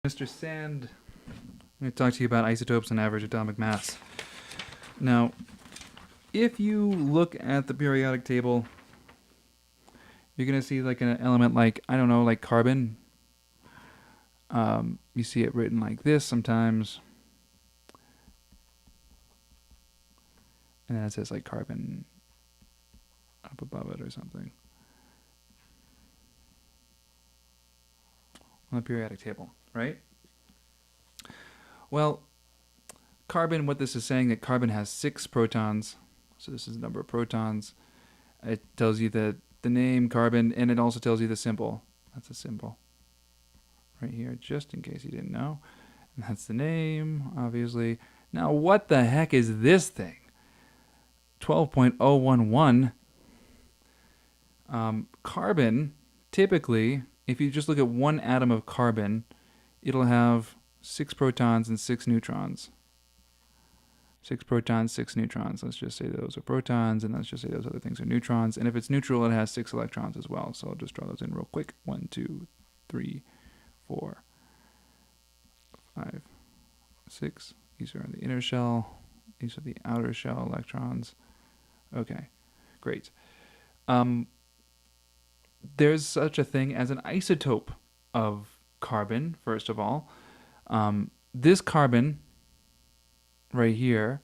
Mr. Sand, I'm going to talk to you about isotopes and average atomic mass. Now, if you look at the periodic table, you're going to see like an element like, I don't know, like carbon. You see it written like this sometimes. And then it says like carbon up above it or something. On the periodic table, right? Well, carbon, what this is saying, that carbon has 6 protons. So this is the number of protons. It tells you the name carbon, and it also tells you the symbol. That's a symbol right here, just in case you didn't know. And that's the name, obviously. Now, what the heck is this thing? 12.011. Carbon, typically, if you just look at one atom of carbon, it'll have 6 protons and 6 neutrons. 6 protons, 6 neutrons. Let's just say those are protons, and let's just say those other things are neutrons. And if it's neutral, it has 6 electrons as well. So I'll just draw those in real quick. 1, 2, 3, 4, 5, 6. These are in the inner shell. These are the outer shell electrons. Okay, great. There's such a thing as an isotope of carbon, first of all. This carbon right here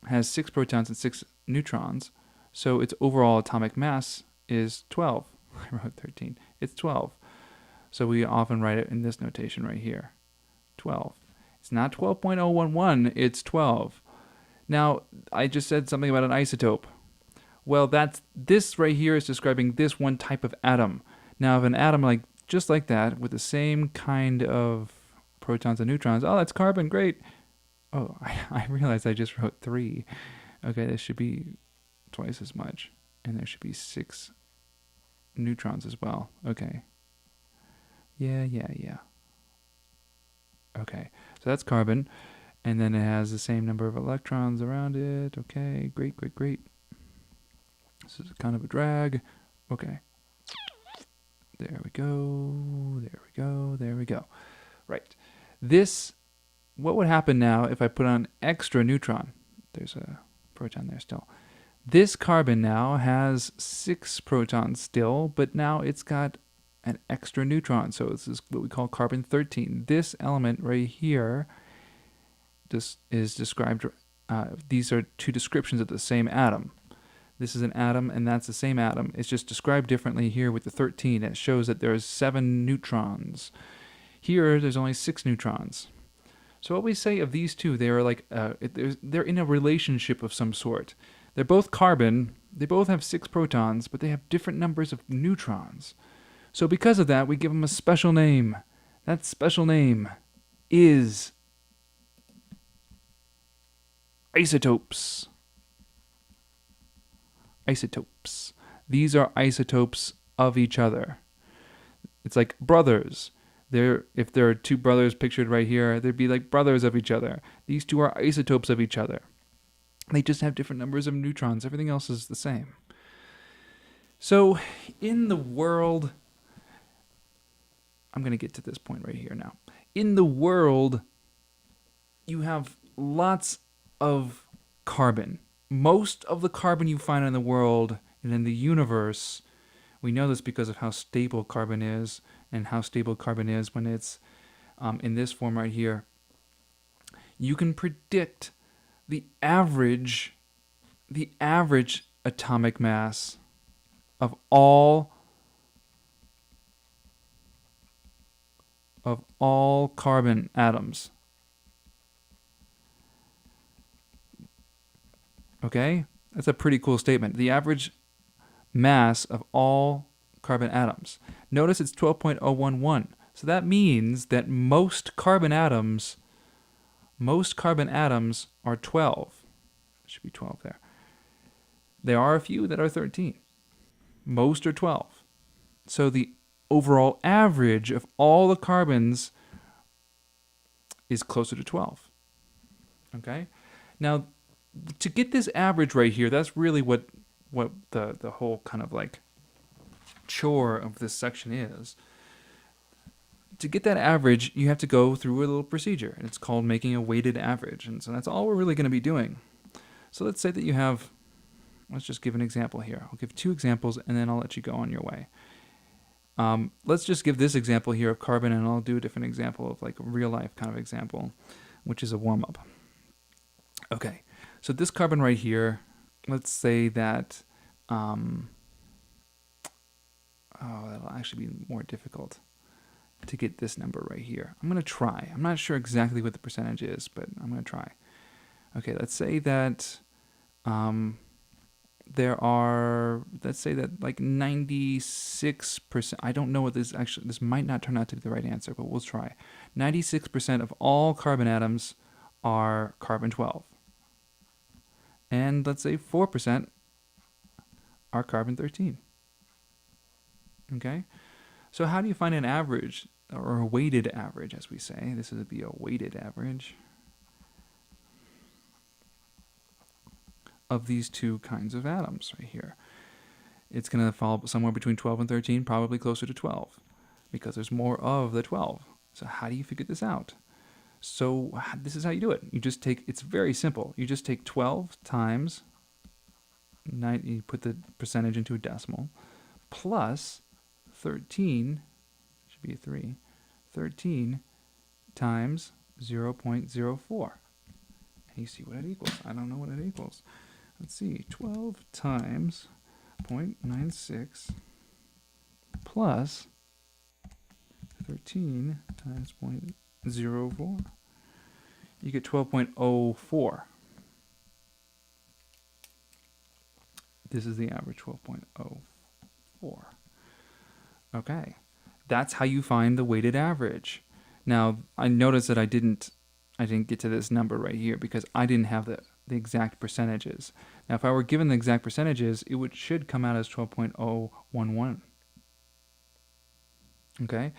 has 6 protons and 6 neutrons, so its overall atomic mass is 12. I wrote 13. It's 12. So we often write it in this notation right here. 12. It's not 12.011, it's 12. Now, I just said something about an isotope. Well, this right here is describing this one type of atom. Now, if an atom just like that, with the same kind of protons and neutrons, oh, that's carbon, great. Oh, I realized I just wrote 3. Okay, this should be twice as much. And there should be 6 neutrons as well. Okay. Yeah. Okay, so that's carbon. And then it has the same number of electrons around it. Okay, great. This is kind of a drag. Okay. There we go. Right. What would happen now if I put on extra neutron? There's a proton there still. This carbon now has 6 protons still, but now it's got an extra neutron. So this is what we call carbon 13. This element right here is described, these are 2 descriptions of the same atom. This is an atom, and that's the same atom. It's just described differently here with the 13. It shows that there's 7 neutrons. Here, there's only 6 neutrons. So what we say of these two, they are they're in a relationship of some sort. They're both carbon. They both have 6 protons, but they have different numbers of neutrons. So because of that, we give them a special name. That special name is isotopes. Isotopes. These are isotopes of each other. It's like brothers. If there are 2 brothers pictured right here, they'd be like brothers of each other. These 2 are isotopes of each other. They just have different numbers of neutrons. Everything else is the same. So in the world, I'm going to get to this point right here now. In the world, you have lots of carbon. Most of the carbon you find in the world and in the universe, we know this because of how stable carbon is, and how stable carbon is when it's in this form right here. You can predict the average atomic mass of all carbon atoms. Okay? That's a pretty cool statement. The average mass of all carbon atoms. Notice it's 12.011. So that means that most carbon atoms are 12. It should be 12 there. There are a few that are 13. Most are 12. So the overall average of all the carbons is closer to 12. Okay? Now, to get this average right here, that's really what the whole kind of chore of this section is. to get that average, you have to go through a little procedure, and it's called making a weighted average. And so that's all we're really going to be doing. So let's say that you have, let's just give an example here. I'll give 2 examples, and then I'll let you go on your way. Let's just give this example here of carbon, and I'll do a different example of like a real life kind of example, which is a warm-up. Okay, so this carbon right here, let's say that, oh, that'll actually be more difficult to get this number right here. I'm going to try. I'm not sure exactly what the percentage is, but I'm going to try. Okay, let's say that there are, let's say that like 96%, I don't know what this actually, this might not turn out to be the right answer, but we'll try. 96% of all carbon atoms are carbon-12. And let's say 4% are carbon-13. Okay? So how do you find an average, or a weighted average, as we say? This would be a weighted average of these 2 kinds of atoms right here. It's going to fall somewhere between 12 and 13, probably closer to 12, because there's more of the 12. So how do you figure this out? So this is how you do it. You just take, it's very simple. You just take 12 times 9, you put the percentage into a decimal, plus 13, should be a 3, 13 times 0.04. And you see what it equals. I don't know what it equals. Let's see, 12 times 0.96 plus 13 times 0.04. You get 12.04. This is the average, 12.04. Okay, that's how you find the weighted average. Now, I noticed that I didn't get to this number right here because I didn't have the exact percentages. Now, if I were given the exact percentages, it should come out as 12.011. Okay?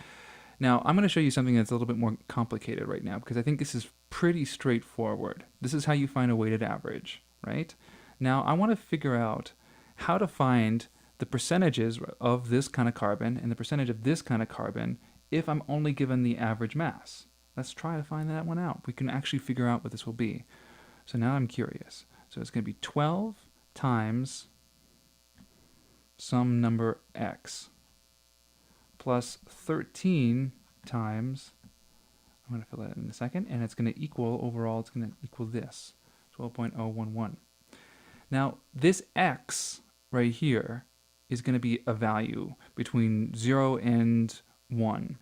Now, I'm going to show you something that's a little bit more complicated right now because I think this is pretty straightforward. This is how you find a weighted average, right? Now, I want to figure out how to find the percentages of this kind of carbon and the percentage of this kind of carbon if I'm only given the average mass. Let's try to find that one out. We can actually figure out what this will be. So now I'm curious. So it's going to be 12 times some number x plus 13 times, I'm going to fill that in a second, and it's going to equal, overall, it's going to equal this, 12.011. Now, this x right here is going to be a value between 0 and 1.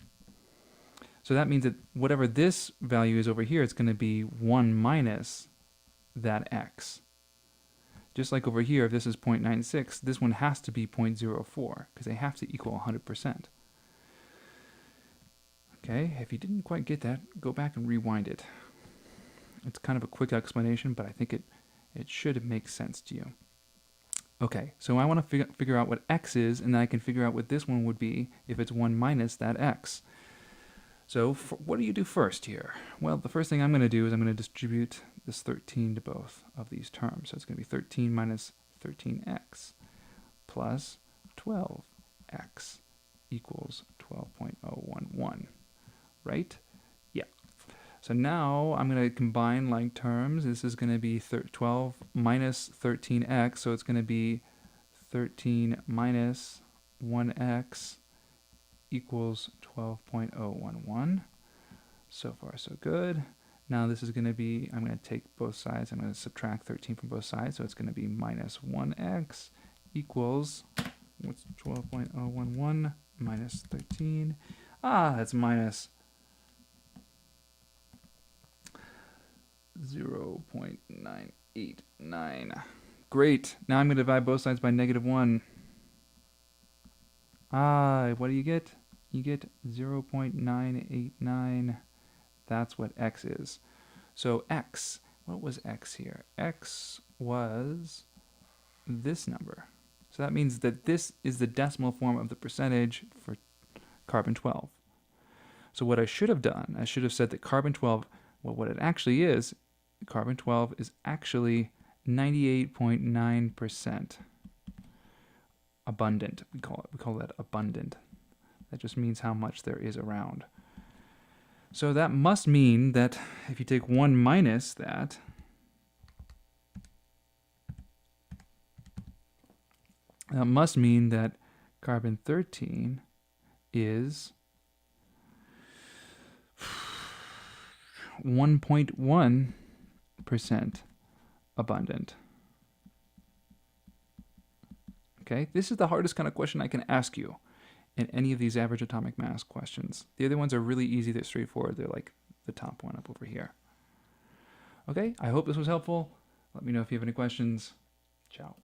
So that means that whatever this value is over here, it's going to be 1 minus that x. Just like over here, if this is 0.96, this one has to be 0.04 because they have to equal 100%. Okay, if you didn't quite get that, go back and rewind it. It's kind of a quick explanation, but I think it should make sense to you. Okay, so I want to figure out what x is, and then I can figure out what this one would be if it's 1 minus that x. So what do you do first here? Well, the first thing I'm going to do is I'm going to distribute this 13 to both of these terms. So it's going to be 13 minus 13x plus 12x equals 12.011, right? Yeah. So now I'm going to combine like terms. This is going to be 12 minus 13x, so it's going to be 13 minus 1x equals 12.011. So far, so good. Now this is going to be, I'm going to take both sides, I'm going to subtract 13 from both sides, so it's going to be minus 1x equals, what's 12.011 minus 13? That's minus 0.989. Great. Now I'm going to divide both sides by -1. What do you get? You get 0.989. That's what x is. So x, what was x here? X was this number. So that means that this is the decimal form of the percentage for carbon-12. So what I should have done, I should have said that carbon-12, well, what it actually is, carbon-12 is actually 98.9% abundant. We call that abundant. That just means how much there is around. So that must mean that if you take 1 minus that, that must mean that carbon 13 is 1.1% abundant. Okay, this is the hardest kind of question I can ask you in any of these average atomic mass questions. The other ones are really easy, they're straightforward, they're like the top one up over here. Okay, I hope this was helpful. Let me know if you have any questions. Ciao.